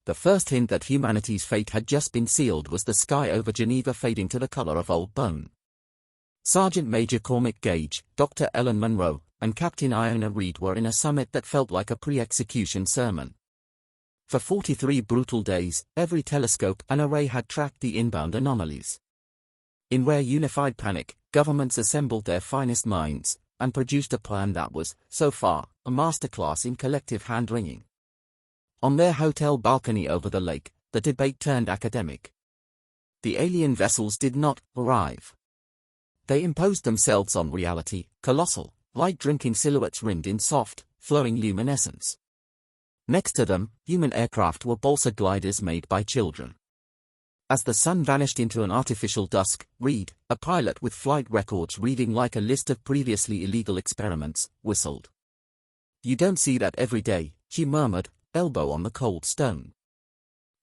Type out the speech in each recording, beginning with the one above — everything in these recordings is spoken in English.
The first hint that humanity's fate had just been sealed was the sky over Geneva fading to the color of old bone. Sergeant Major Cormac Gage, Dr. Ellen Munro, and Captain Iona Reid were in a summit that felt like a pre-execution sermon. For 43 brutal days, every telescope and array had tracked the inbound anomalies. In rare unified panic, governments assembled their finest minds, and produced a plan that was, so far, a masterclass in collective hand-wringing. On their hotel balcony over the lake, the debate turned academic. The alien vessels did not arrive. They imposed themselves on reality, colossal, light-drinking silhouettes rimmed in soft, flowing luminescence. Next to them, human aircraft were balsa gliders made by children. As the sun vanished into an artificial dusk, Reid, a pilot with flight records reading like a list of previously illegal experiments, whistled. "You don't see that every day," she murmured, elbow on the cold stone.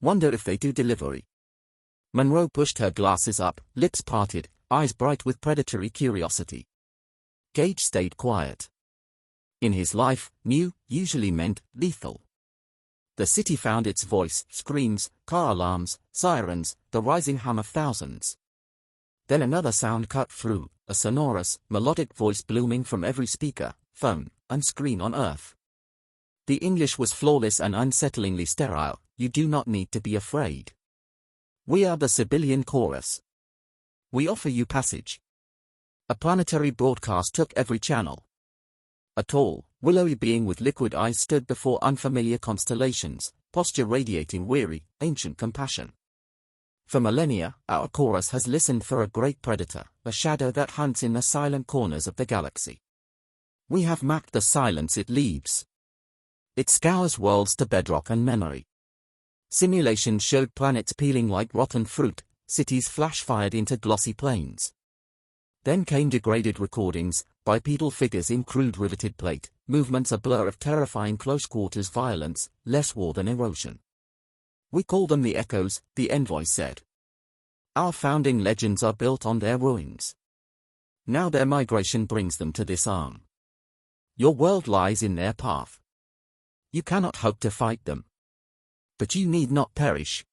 "Wonder if they do delivery." Munro pushed her glasses up, lips parted, eyes bright with predatory curiosity. Gage stayed quiet. In his life, new usually meant lethal. The city found its voice, screams, car alarms, sirens, the rising hum of thousands. Then another sound cut through, a sonorous, melodic voice blooming from every speaker, phone, and screen on Earth. The English was flawless and unsettlingly sterile. "You do not need to be afraid. We are the Sibilian Chorus. We offer you passage." A planetary broadcast took every channel. A tall, willowy being with liquid eyes stood before unfamiliar constellations, posture radiating weary, ancient compassion. For millennia, our chorus has listened for a great predator, a shadow that hunts in the silent corners of the galaxy. We have mapped the silence it leaves. It scours worlds to bedrock and memory. Simulations showed planets peeling like rotten fruit, cities flash-fired into glossy plains. Then came degraded recordings, bipedal figures in crude riveted plate, movements a blur of terrifying close-quarters violence, less war than erosion. "We call them the echoes," the envoy said. "Our founding legends are built on their ruins. Now their migration brings them to disarm. Your world lies in their path. You cannot hope to fight them. But you need not perish.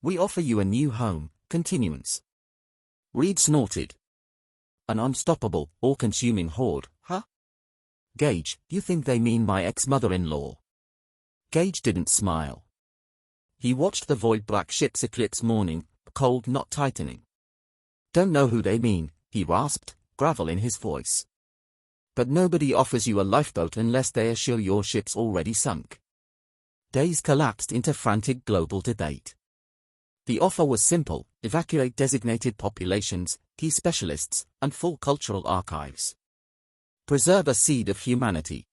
We offer you a new home, continuance." Reid snorted. "An unstoppable, all-consuming horde, huh?" "Gage, you think they mean my ex-mother-in-law?" Gage didn't smile. He watched the void-black ship's eclipse morning, cold not tightening. "Don't know who they mean," he rasped, gravel in his voice. "But nobody offers you a lifeboat unless they assure your ship's already sunk." Days collapsed into frantic global debate. The offer was simple: evacuate designated populations, key specialists, and full cultural archives. Preserve a seed of humanity.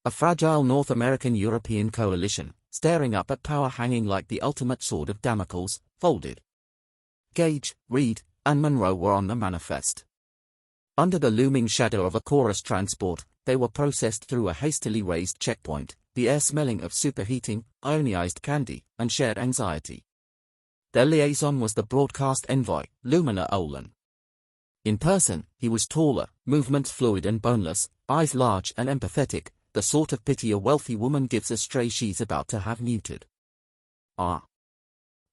A fragile North American-European coalition, staring up at power hanging like the ultimate sword of Damocles, folded. Gage, Reid, and Munro were on the manifest. Under the looming shadow of a chorus transport, they were processed through a hastily raised checkpoint, the air smelling of superheating, ionized candy, and shared anxiety. Their liaison was the broadcast envoy, Lumina Olin. In person, he was taller, movements fluid and boneless, eyes large and empathetic, the sort of pity a wealthy woman gives a stray she's about to have neutered. "Ah."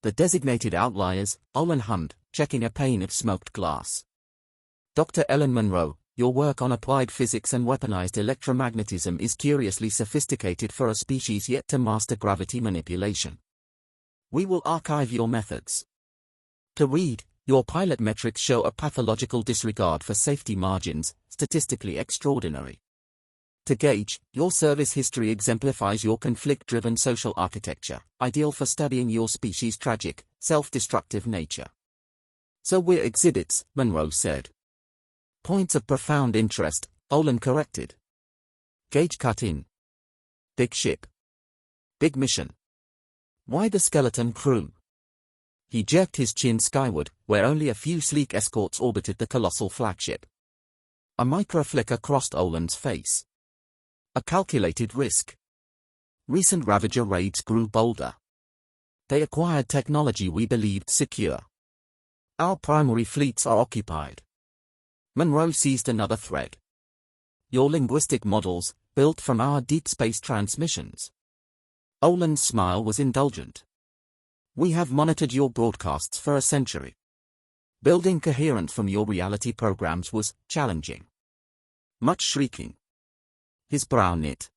"The designated outliers," Olin hummed, checking a pane of smoked glass. "Dr. Ellen Munro, your work on applied physics and weaponized electromagnetism is curiously sophisticated for a species yet to master gravity manipulation. We will archive your methods." To Reid, "Your pilot metrics show a pathological disregard for safety margins, statistically extraordinary." To Gage, "Your service history exemplifies your conflict-driven social architecture, ideal for studying your species' tragic, self-destructive nature." "So we're exhibits," Munro said. "Points of profound interest," Olin corrected. Gage cut in. "Big ship. Big mission. Why the skeleton crew?" He jerked his chin skyward, where only a few sleek escorts orbited the colossal flagship. A micro-flicker crossed Olin's face. "A calculated risk. Recent Ravager raids grew bolder. They acquired technology we believed secure. Our primary fleets are occupied." Munro seized another thread. "Your linguistic models, built from our deep space transmissions. Olen's smile was indulgent. We have monitored your broadcasts for a century. Building coherence from your reality programs was challenging. Much shrieking. His brow knit.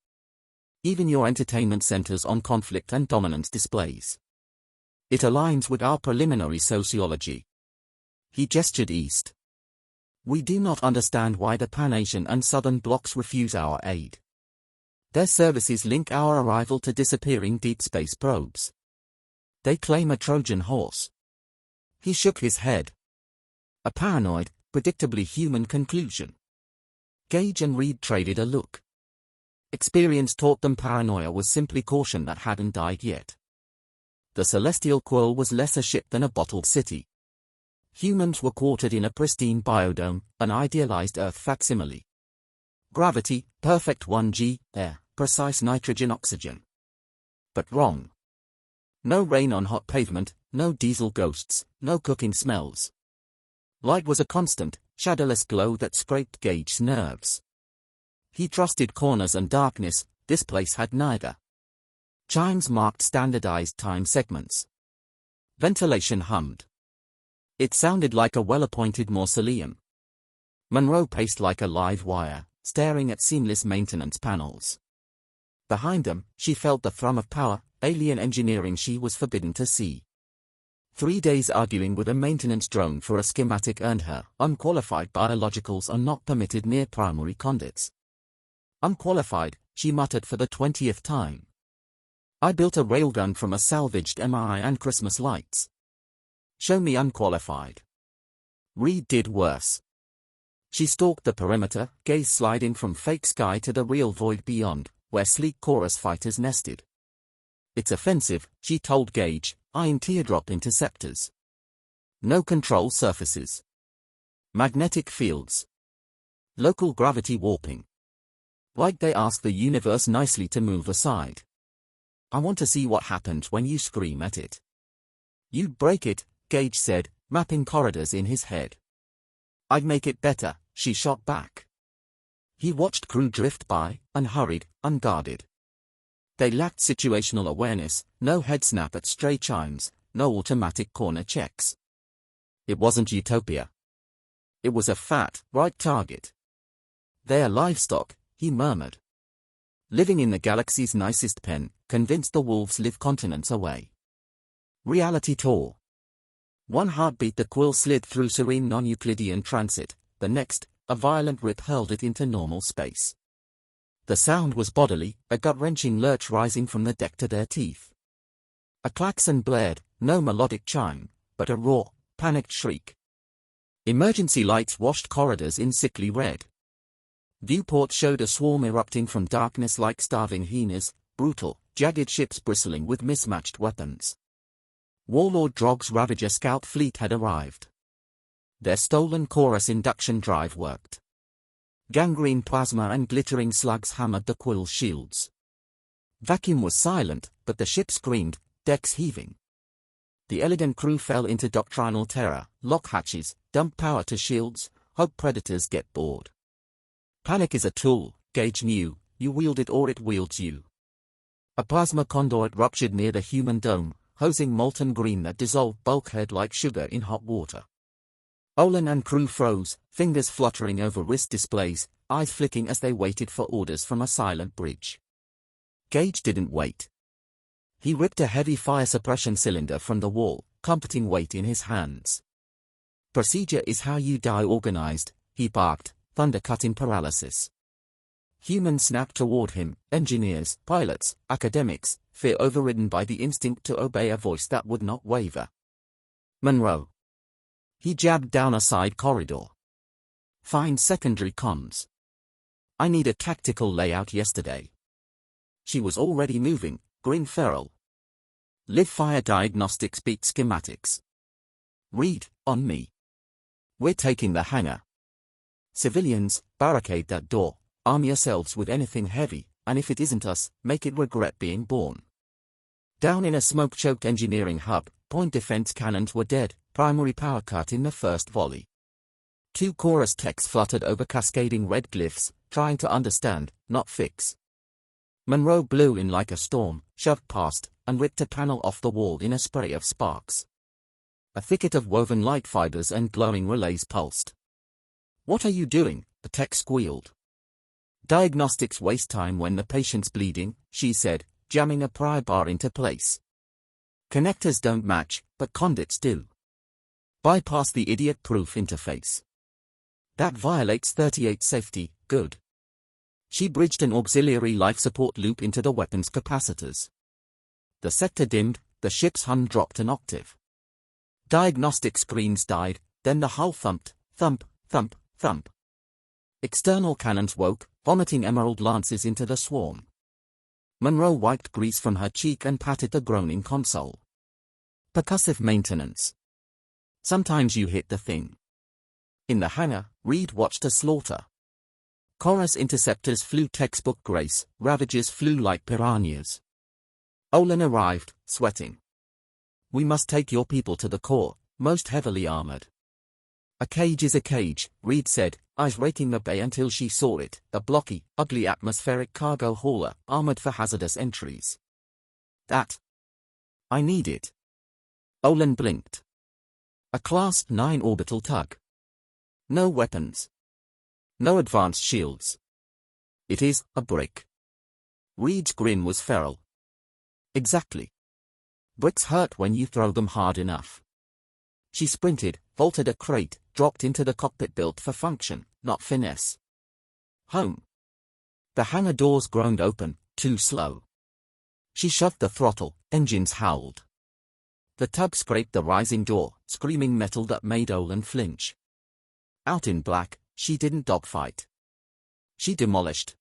Even your entertainment centers on conflict and dominance displays. It aligns with our preliminary sociology. He gestured east. We do not understand why the Pan-Asian and Southern blocs refuse our aid. Their services link our arrival to disappearing deep space probes. They claim a Trojan horse. He shook his head. A paranoid, predictably human conclusion. Gage and Reed traded a look. Experience taught them paranoia was simply caution that hadn't died yet. The celestial quirl was less a ship than a bottled city. Humans were quartered in a pristine biodome, an idealized Earth facsimile. Gravity, perfect 1G, air, precise nitrogen-oxygen. But wrong. No rain on hot pavement, no diesel ghosts, no cooking smells. Light was a constant, shadowless glow that scraped Gage's nerves. He trusted corners and darkness, this place had neither. Chimes marked standardized time segments. Ventilation hummed. It sounded like a well-appointed mausoleum. Monroe paced like a live wire, staring at seamless maintenance panels. Behind them, she felt the thrum of power, alien engineering she was forbidden to see. 3 days arguing with a maintenance drone for a schematic earned her. Unqualified biologicals are not permitted near primary conduits. Unqualified, she muttered for the 20th time. I built a railgun from a salvaged MRI and Christmas lights. Show me unqualified. Reed did worse. She stalked the perimeter, gaze sliding from fake sky to the real void beyond, where sleek chorus fighters nested. It's offensive, she told Gage, eyeing teardrop interceptors. No control surfaces. Magnetic fields. Local gravity warping. Like they asked the universe nicely to move aside. I want to see what happens when you scream at it. You'd break it, Gage said, mapping corridors in his head. I'd make it better, she shot back. He watched crew drift by, unhurried, unguarded. They lacked situational awareness, no head snap at stray chimes, no automatic corner checks. It wasn't utopia. It was a fat, right target. They're livestock, he murmured. Living in the galaxy's nicest pen, convinced the wolves live continents away. Reality tore. One heartbeat the quill slid through serene non-Euclidean transit, the next, a violent rip hurled it into normal space. The sound was bodily, a gut-wrenching lurch rising from the deck to their teeth. A klaxon blared, no melodic chime, but a raw, panicked shriek. Emergency lights washed corridors in sickly red. Viewport showed a swarm erupting from darkness like starving hyenas, brutal, jagged ships bristling with mismatched weapons. Warlord Drogg's Ravager scout fleet had arrived. Their stolen chorus induction drive worked. Gangrene plasma and glittering slugs hammered the quill's shields. Vacuum was silent, but the ship screamed, decks heaving. The elegant crew fell into doctrinal terror, lock hatches, dump power to shields, hope predators get bored. Panic is a tool, Gage knew, you wield it or it wields you. A plasma conduit ruptured near the human dome, hosing molten green that dissolved bulkhead like sugar in hot water. Olen and crew froze, fingers fluttering over wrist displays, eyes flicking as they waited for orders from a silent bridge. Gage didn't wait. He ripped a heavy fire suppression cylinder from the wall, comforting weight in his hands. Procedure is how you die organized, he barked, thunder cut in paralysis. Humans snapped toward him, engineers, pilots, academics, fear overridden by the instinct to obey a voice that would not waver. Monroe. He jabbed down a side corridor. Find secondary comms. I need a tactical layout yesterday. She was already moving, grin feral. Live fire diagnostics beat schematics. Read, on me. We're taking the hangar. Civilians, barricade that door, arm yourselves with anything heavy, and if it isn't us, make it regret being born. Down in a smoke-choked engineering hub, point defense cannons were dead, primary power cut in the first volley. 2 chorus techs fluttered over cascading red glyphs, trying to understand, not fix. Monroe blew in like a storm, shoved past, and ripped a panel off the wall in a spray of sparks. A thicket of woven light fibers and glowing relays pulsed. "What are you doing?" the tech squealed. "Diagnostics waste time when the patient's bleeding," she said, jamming a pry bar into place. "Connectors don't match, but conduits do. Bypass the idiot-proof interface. That violates 38 safety, good." She bridged an auxiliary life support loop into the weapon's capacitors. The sector dimmed, the ship's hum dropped an octave. Diagnostic screens died, then the hull thumped, thump, thump, thump. External cannons woke, vomiting emerald lances into the swarm. Monroe wiped grease from her cheek and patted the groaning console. Percussive maintenance. Sometimes you hit the thing. In the hangar, Reed watched a slaughter. Chorus interceptors flew textbook grace, Ravagers flew like piranhas. Olin arrived, sweating. "We must take your people to the core, most heavily armored." "A cage is a cage," Reed said, eyes raking the bay until she saw it, a blocky, ugly atmospheric cargo hauler, armored for hazardous entries. I need it." Olin blinked. "A Class 9 orbital tug. No weapons. No advanced shields. It is a brick." Reed's grin was feral. "Exactly. Bricks hurt when you throw them hard enough." She sprinted, vaulted a crate, dropped into the cockpit built for function, not finesse. Home. The hangar doors groaned open, too slow. She shoved the throttle, engines howled. The tug scraped the rising door, screaming metal that made Olin flinch. Out in black, she didn't dogfight. She demolished.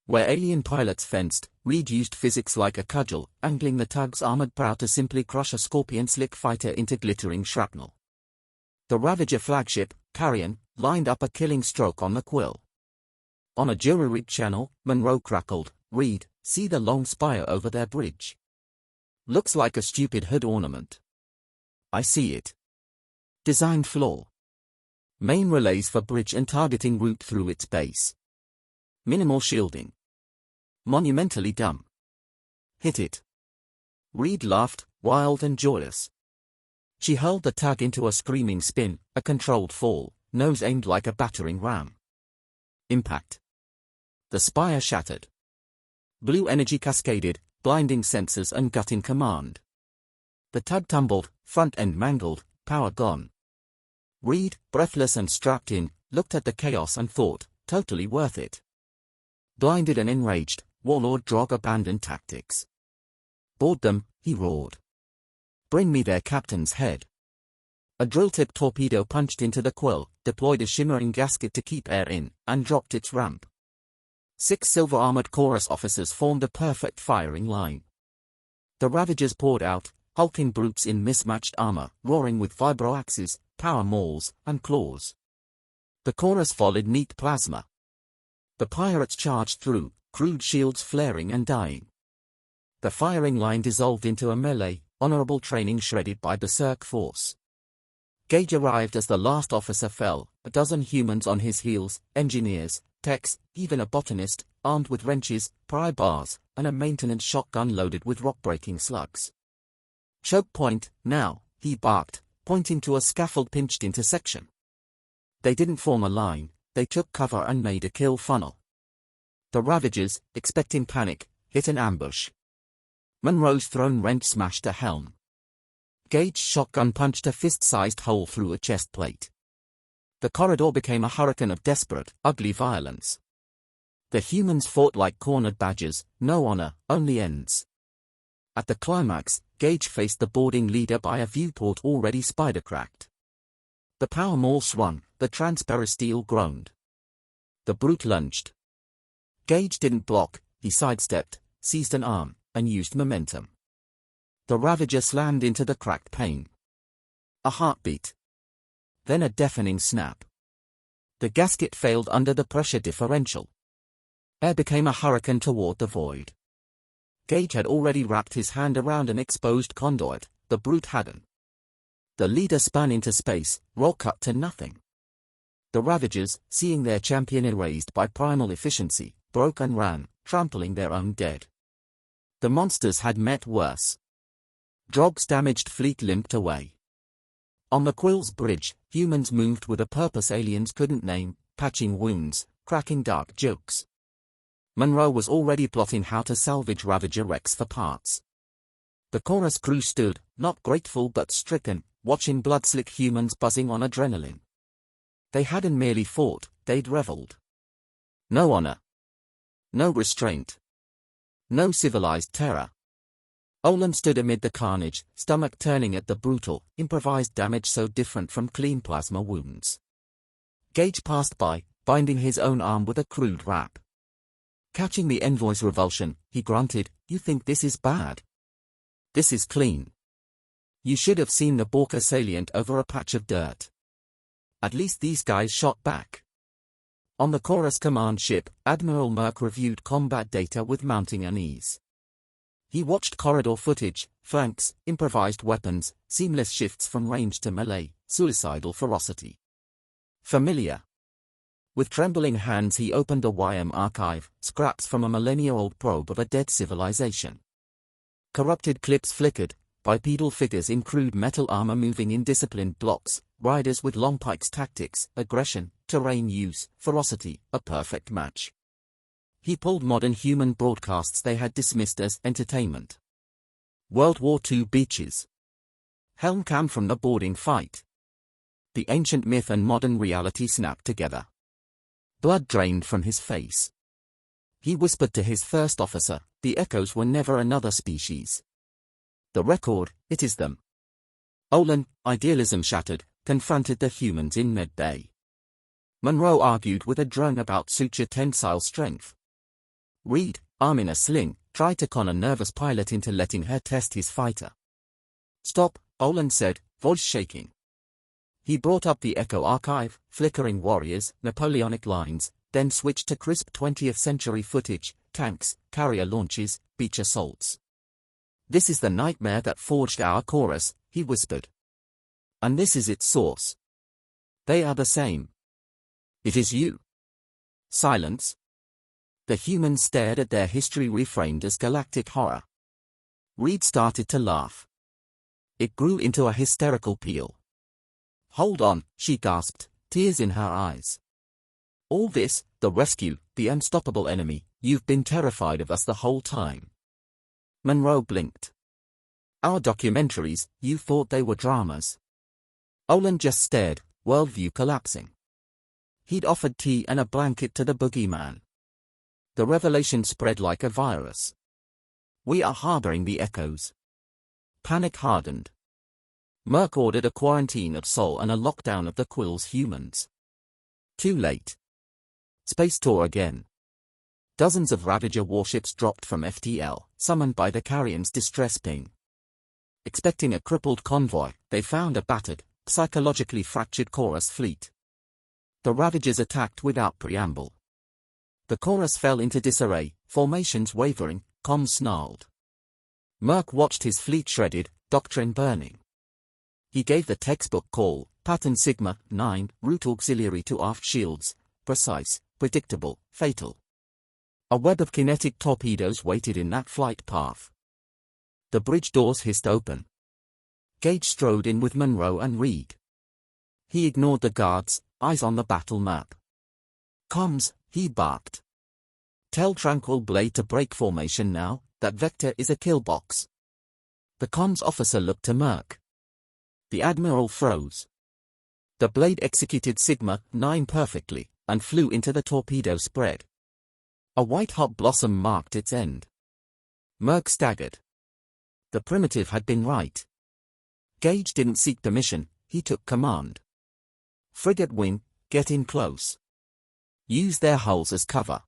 Where alien pilots fenced, Reed used physics like a cudgel, angling the tug's armored prow to simply crush a Scorpion-slick fighter into glittering shrapnel. The Ravager flagship, Carrion, lined up a killing stroke on the quill. On a jury-rigged channel, Monroe crackled, "Reed, see the long spire over their bridge? Looks like a stupid hood ornament." "I see it. Design flaw. Main relays for bridge and targeting route through its base. Minimal shielding. Monumentally dumb. Hit it." Reed laughed, wild and joyous. She hurled the tug into a screaming spin, a controlled fall, nose aimed like a battering ram. Impact. The spire shattered. Blue energy cascaded, blinding sensors and gutting command. The tug tumbled, front end mangled, power gone. Reed, breathless and strapped in, looked at the chaos and thought, totally worth it. Blinded and enraged, Warlord Drog abandoned tactics. "Board them," he roared. "Bring me their captain's head." A drill-tip torpedo punched into the quill, deployed a shimmering gasket to keep air in, and dropped its ramp. 6 silver-armored chorus officers formed a perfect firing line. The Ravagers poured out, hulking brutes in mismatched armor, roaring with vibroaxes, power mauls, and claws. The chorus followed neat plasma. The pirates charged through, crude shields flaring and dying. The firing line dissolved into a melee, honorable training shredded by berserk force. Gage arrived as the last officer fell, a dozen humans on his heels, engineers, techs, even a botanist, armed with wrenches, pry bars, and a maintenance shotgun loaded with rock-breaking slugs. "Choke point, now," he barked, pointing to a scaffold pinched into section. They didn't form a line, they took cover and made a kill funnel. The Ravagers, expecting panic, hit an ambush. Monroe's thrown wrench smashed a helm. Gage's shotgun punched a fist-sized hole through a chest plate. The corridor became a hurricane of desperate, ugly violence. The humans fought like cornered badgers, no honor, only ends. At the climax, Gage faced the boarding leader by a viewport already spider-cracked. The power maul swung, the transperisteel groaned. The brute lunged. Gage didn't block, he sidestepped, seized an arm, and used momentum. The Ravager slammed into the cracked pane. A heartbeat. Then a deafening snap. The gasket failed under the pressure differential. Air became a hurricane toward the void. Gage had already wrapped his hand around an exposed conduit, the brute hadn't. The leader spun into space, roll cut to nothing. The Ravagers, seeing their champion erased by primal efficiency, broke and ran, trampling their own dead. The monsters had met worse. Drog's damaged fleet limped away. On the Quill's bridge, humans moved with a purpose aliens couldn't name, patching wounds, cracking dark jokes. Monroe was already plotting how to salvage Ravager wrecks for parts. The chorus crew stood, not grateful but stricken, watching blood-slick humans buzzing on adrenaline. They hadn't merely fought, they'd reveled. No honor. No restraint. No civilized terror. Olin stood amid the carnage, stomach turning at the brutal, improvised damage so different from clean plasma wounds. Gage passed by, binding his own arm with a crude wrap. Catching the envoy's revulsion, he grunted, "You think this is bad? This is clean. You should have seen the Borka salient over a patch of dirt. At least these guys shot back." On the Chorus command ship, Admiral Merck reviewed combat data with mounting unease. He watched corridor footage, flanks, improvised weapons, seamless shifts from range to melee, suicidal ferocity. Familiar. With trembling hands he opened a YM archive, scraps from a millennia-old probe of a dead civilization. Corrupted clips flickered, bipedal figures in crude metal armor moving in disciplined blocks, riders with long pikes, tactics, aggression, terrain use, ferocity, a perfect match. He pulled modern human broadcasts they had dismissed as entertainment. World War II beaches. Helm cam from the boarding fight. The ancient myth and modern reality snapped together. Blood drained from his face. He whispered to his first officer, "The echoes were never another species. The record, it is them." Olin, idealism shattered, confronted the humans in mid-bay. Monroe argued with a drone about suture tensile strength. Reed, arm in a sling, tried to con a nervous pilot into letting her test his fighter. "Stop," Olin said, voice shaking. He brought up the Echo archive, flickering warriors, Napoleonic lines, then switched to crisp 20th century footage, tanks, carrier launches, beach assaults. "This is the nightmare that forged our chorus," he whispered. "And this is its source. They are the same. It is you." Silence. The humans stared at their history reframed as galactic horror. Reed started to laugh. It grew into a hysterical peal. "Hold on," she gasped, tears in her eyes. "All this, the rescue, the unstoppable enemy, you've been terrified of us the whole time." Monroe blinked. "Our documentaries, you thought they were dramas." Olin just stared, worldview collapsing. He'd offered tea and a blanket to the boogeyman. The revelation spread like a virus. "We are harboring the echoes." Panic hardened. Merck ordered a quarantine of Sol and a lockdown of the Quill's humans. Too late. Space tour again. Dozens of Ravager warships dropped from FTL, summoned by the Carrion's distress ping. Expecting a crippled convoy, they found a battered, psychologically fractured Chorus fleet. The Ravagers attacked without preamble. The Chorus fell into disarray, formations wavering, comms snarled. Merck watched his fleet shredded, doctrine burning. He gave the textbook call, pattern Sigma 9, route auxiliary to aft shields, precise, predictable, fatal. A web of kinetic torpedoes waited in that flight path. The bridge doors hissed open. Gage strode in with Monroe and Reed. He ignored the guards, eyes on the battle map. "Comms," he barked. "Tell Tranquil Blade to break formation now, that vector is a kill box." The comms officer looked to Merck. The Admiral froze. The blade executed Sigma 9 perfectly, and flew into the torpedo spread. A white-hot blossom marked its end. Merck staggered. The primitive had been right. Gage didn't seek the mission, he took command. "Frigate wing, get in close. Use their hulls as cover.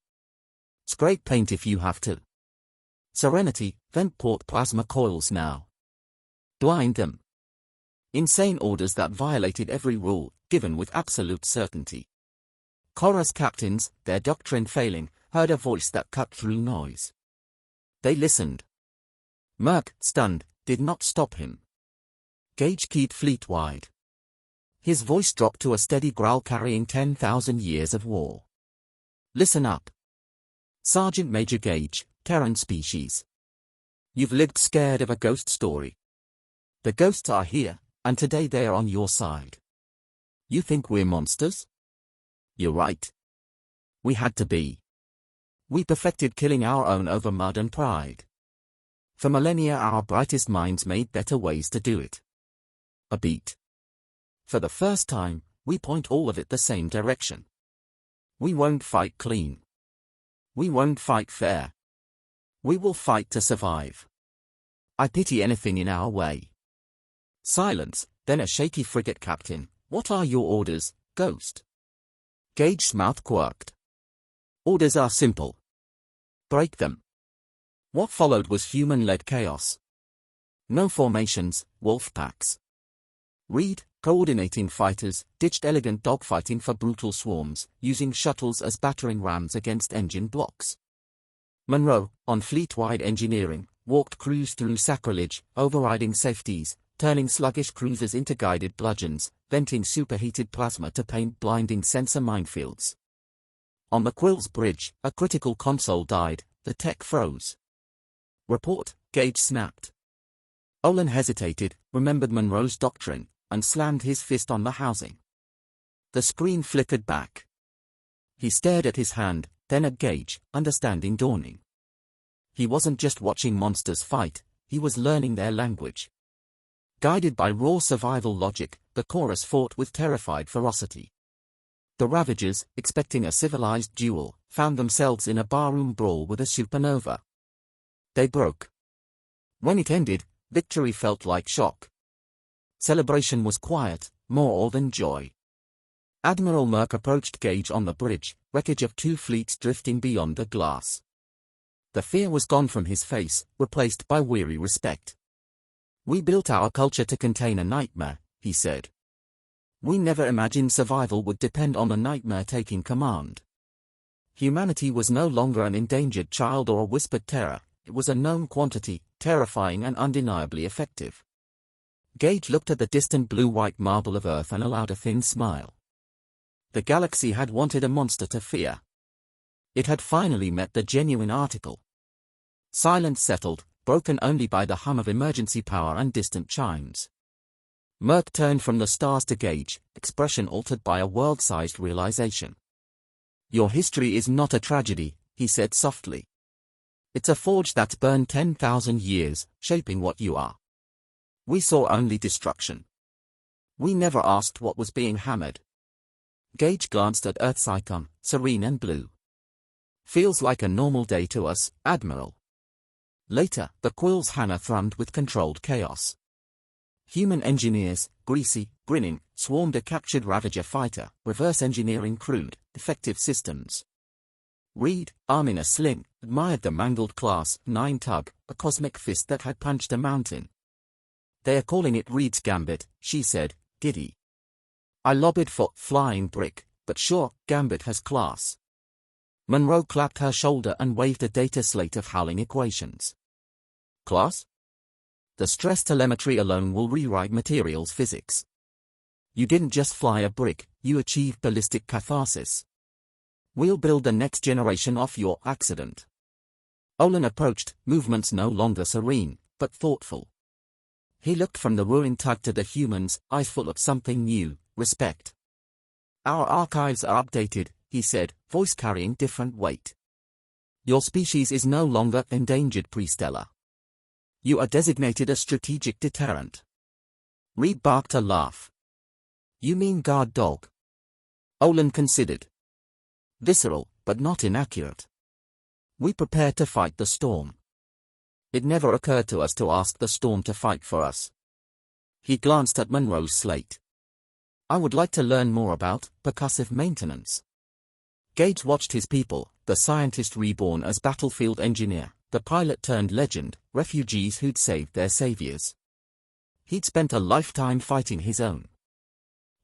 Scrape paint if you have to. Serenity, vent port plasma coils now. Blind them." Insane orders that violated every rule, given with absolute certainty. Chorus captains, their doctrine failing, heard a voice that cut through noise. They listened. Merck, stunned, did not stop him. Gage keyed fleet-wide. His voice dropped to a steady growl carrying 10,000 years of war. "Listen up. Sergeant Major Gage, Terran species. You've lived scared of a ghost story. The ghosts are here, and today they are on your side. You think we're monsters? You're right. We had to be. We perfected killing our own over mud and pride. For millennia our brightest minds made better ways to do it. A beat. For the first time, we point all of it the same direction. We won't fight clean. We won't fight fair. We will fight to survive. I pity anything in our way. Silence, then a shaky frigate captain. What are your orders, Ghost? Gage's mouth quirked. Orders are simple. Break them. What followed was human-led chaos. No formations, wolf packs. Reed, coordinating fighters, ditched elegant dogfighting for brutal swarms, using shuttles as battering rams against engine blocks. Monroe, on fleet-wide engineering, walked crews through sacrilege, overriding safeties, turning sluggish cruisers into guided bludgeons, venting superheated plasma to paint blinding sensor minefields. On McQuill's bridge, a critical console died, the tech froze. Report, Gage snapped. Olin hesitated, remembered Monroe's doctrine, and slammed his fist on the housing. The screen flickered back. He stared at his hand, then at Gage, understanding dawning. He wasn't just watching monsters fight, he was learning their language. Guided by raw survival logic, the chorus fought with terrified ferocity. The Ravagers, expecting a civilized duel, found themselves in a barroom brawl with a supernova. They broke. When it ended, victory felt like shock. Celebration was quiet, more awe than joy. Admiral Merck approached Gage on the bridge, wreckage of two fleets drifting beyond the glass. The fear was gone from his face, replaced by weary respect. We built our culture to contain a nightmare, he said. We never imagined survival would depend on the nightmare taking command. Humanity was no longer an endangered child or a whispered terror, it was a known quantity, terrifying and undeniably effective. Gage looked at the distant blue-white marble of Earth and allowed a thin smile. The galaxy had wanted a monster to fear. It had finally met the genuine article. Silence settled, broken only by the hum of emergency power and distant chimes. Merck turned from the stars to Gage, expression altered by a world-sized realization. Your history is not a tragedy, he said softly. It's a forge that's burned 10,000 years, shaping what you are. We saw only destruction. We never asked what was being hammered. Gage glanced at Earth's icon, serene and blue. Feels like a normal day to us, Admiral. Later, the Quill's Hannah thrummed with controlled chaos. Human engineers, greasy, grinning, swarmed a captured Ravager fighter, reverse engineering crude, defective systems. Reed, arm in a sling, admired the mangled Class 9 tug, a cosmic fist that had punched a mountain. They are calling it Reed's Gambit, she said, giddy. I lobbied for flying brick, but sure, Gambit has class. Monroe clapped her shoulder and waved a data slate of howling equations. Class? The stress telemetry alone will rewrite materials physics. You didn't just fly a brick, you achieved ballistic catharsis. We'll build the next generation off your accident. Olin approached, movements no longer serene, but thoughtful. He looked from the ruined tug to the humans, eyes full of something new, respect. Our archives are updated, he said, voice carrying different weight. Your species is no longer endangered pre-stellar. You are designated a strategic deterrent. Reed barked a laugh. You mean guard dog? Olin considered. Visceral, but not inaccurate. We prepared to fight the storm. It never occurred to us to ask the storm to fight for us. He glanced at Monroe's slate. I would like to learn more about percussive maintenance. Gage watched his people, the scientist reborn as battlefield engineer, the pilot turned legend, refugees who'd saved their saviors. He'd spent a lifetime fighting his own.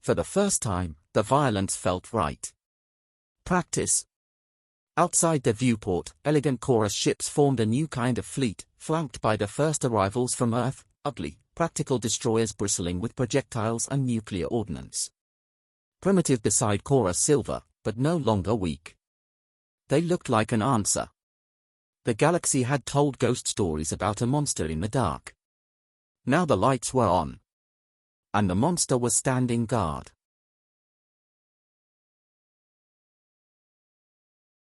For the first time, the violence felt right. Practice. Outside the viewport, elegant chorus ships formed a new kind of fleet, flanked by the first arrivals from Earth, ugly, practical destroyers bristling with projectiles and nuclear ordnance. Primitive beside chorus silver, but no longer weak. They looked like an answer. The galaxy had told ghost stories about a monster in the dark. Now the lights were on. And the monster was standing guard.